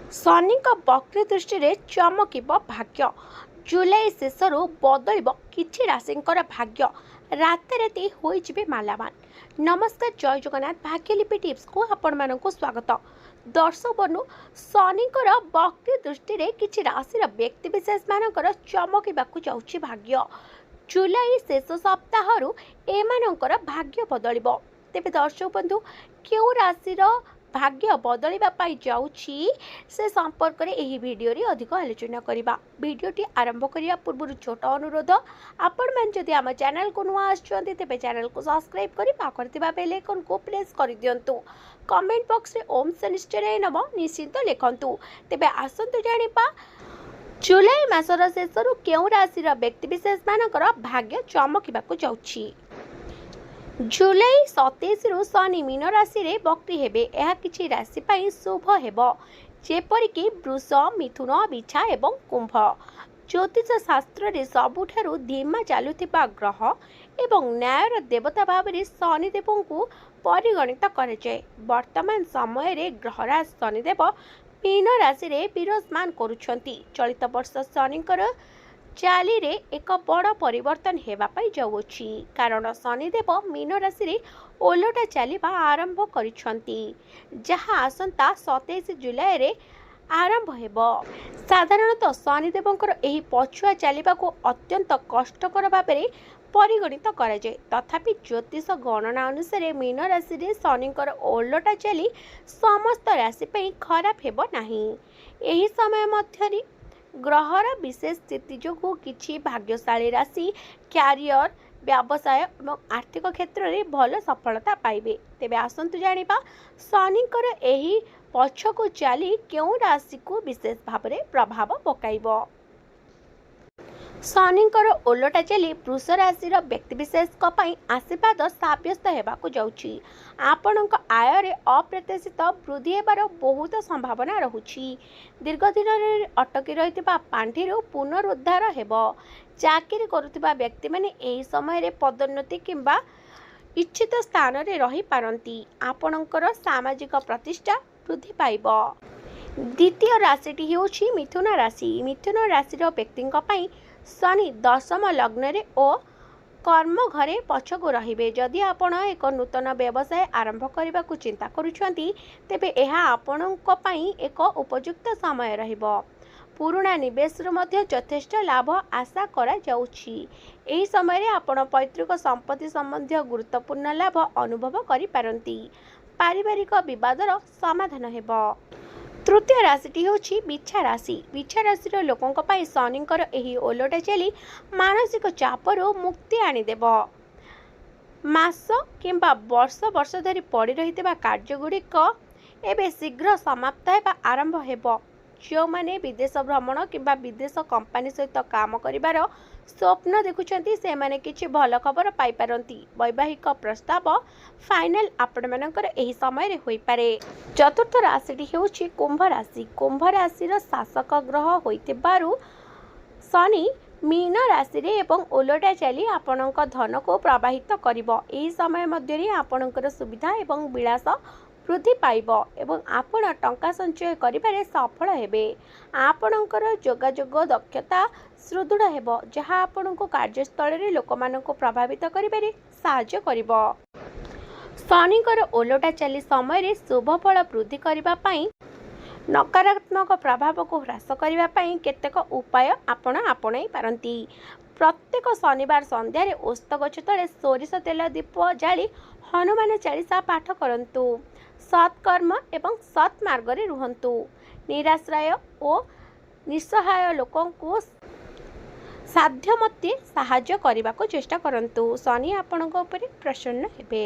शनि वक्री दृष्टि में चमक भाग्य जुलाई शेषर बदल किछि राशिंकर भाग्य राते राति होइजिबे मालामाल। नमस्कार, जय जगन्नाथ। भाग्यलिपि टिप्स को आपण मानकु स्वागत। दर्शक बंधु, शनिकर वक्री दृष्टि में किछि राशि व्यक्ति विशेष मानकर चमकबाकू जाउछि भाग्य। जुलाई शेष सप्ताह एमानकर भाग्य बदलिबो। तेबे दर्शक बंधु, केउ राशि भाग्य बदलवा जाउछि से संपर्क में यह वीडियो रे अधिक आलोचना करबा। वीडियोटी आरंभ करिया पूर्व छोट अनुरोध, आपण मन जदि आम चैनल को नुआ आछंती तेबे चैनल को सब्सक्राइब करि पाखर थिबा बेल आइकन को प्रेस करि दियंतु। कमेंट बॉक्स रे ओम शनिश्चराय नमः निश्चित लिखंतु। तेबे आसंतु जानिबा जुलाई मासर शेषरु केउ राशि व्यक्ति विशेष मानकर भाग्य चमकबाकू जाउछि। जुलाई 27 रु शनि मीन राशि रे वक्री हेबे। यह किछि राशि पई शुभ हेबो, जेपरिक वृष, मिथुन, बिछा एवं कुंभ। ज्योतिष शास्त्र रे सबुठारु धीमा चालुथिबा ग्रह एवं न्यायर देवता भाव में शनिदेव को परिगणित करे जाय। वर्तमान समय रे ग्रहराज शनिदेव मीन राशि रे विराजमान करुछंती। चलित वर्ष शनिकर चाली रे एक बड़ परिवर्तन हेबा पाई जाउछि, कारण शनिदेव मीन राशि रे ओलटा चलिबा आरंभ करिछंती, जहा आसंता 27 जुलाई रे आरंभ हेबो। साधारणतः शनिदेवंकर एही पछुआ चलिबा को अत्यंत कष्टकर भाबरे परिगणित करा जाय। तथापि ज्योतिष गणना अनुसार मीन राशि रे शनिकर ओलटा चली समस्त राशि पे खराब हेबो नाही। एही समय मध्यरी ग्रहर विशेष स्थिति जो किछि भाग्यशाली राशि क्यारियर, व्यवसाय और आर्थिक क्षेत्र में भल सफलता पाइबे। तेबे आसंतु जानिबा शनिकर एही पछकु चाली केउ राशि को विशेष भाव में प्रभाव पकाइबो। शनिकर ओलटा चली वृष राशि व्यक्ति विशेष आशीर्वाद साब्यस्त हेबाकू जाउछि। आपणक आय रे अप्रत्याशित वृद्धि हेबार बहुत संभावना रहुछि। दीर्घ दिन अटकी रहितबा पांठिरु पुनरुद्धार हेबो। चाकरी करुथिबा व्यक्ति माने एही समय रे पदोन्नति किंबा इच्छित स्थान रे रही पारंती। आपणकर सामाजिक प्रतिष्ठा वृद्धि पाइबो। द्वितीय राशिटी हेउछि मिथुन राशि। मिथुन राशि व्यक्तिंक पई शनि दशम लग्न रे ओ कर्म घरे पछकु रहिबे। जदि आपण एक नूतन व्यवसाय आरंभ करने को चिंता करुछंती तेबे एहा आपणक पई एक उपयुक्त समय रहिबो। पुराना निवेश रो मध्य यथेष्ट लाभ आशा करा जाउछि। एही समय रे आपण पैतृक संपत्ति संबंधी गुरुत्वपूर्ण लाभ अनुभव करि पारंती। पारिवारिक विवादर समाधान हेबो। तृतीय राशिटी होछि बिछा राशि। बिछा राशि लोकों पाई शनिकर एही ओलटा चली मानसिक चापरू मुक्ति आनीदेव। मास किंबा वर्ष वर्ष धरी पड़ी रही कार्यगुड़िक एवं शीघ्र समाप्त होगा आरंभ हेबो। जो माने विदेश भ्रमण किंबा विदेश कंपनी सहित काम करिवार स्वप्न देखुछंती से माने किछि भल खबर पाई पारंती। वैवाहिक प्रस्ताव फाइनल आपण मानकर एही समय रे होई पारे। चतुर्थ राशिटी हेउछि कुंभ राशि। कुंभ राशि शासक ग्रह होइतिबारु शनि मीन राशि रे एवं ओलटा चली आपणक धन को प्रवाहित करिवो। एही समय मध्य रे आपणकर सुविधा एवं विलास वृद्धि पाइब एवं आपण टंका संचय करिबारे सफल हेबे। आपणकर जोगाजोग दक्षता सुदृढ़ हेबो, जहा आपणको कार्यस्थल रे लोकमानको प्रभावित करिबारे सहाय्य करिवो। शनिकर ओलटा चली समय रे शुभ फल वृद्धि करिबा पई नकारात्मक प्रभाव को ह्रास करिबा पई केतेक उपाय आपण आपणाई पारंती। प्रत्येक शनिवार संध्यारे ओस्त गछ तले सोरिष तेल दीप जाली हनुमान चालीसा पाठ करंतु। सत्कर्म एवं सत् मार्ग रे रुहंतु। निराश्रय और निस्सहाय लोकों को साध्य मते सहाय्य करने को चेष्टा करंतु। शनि आपणक उपरे प्रसन्न हेबे।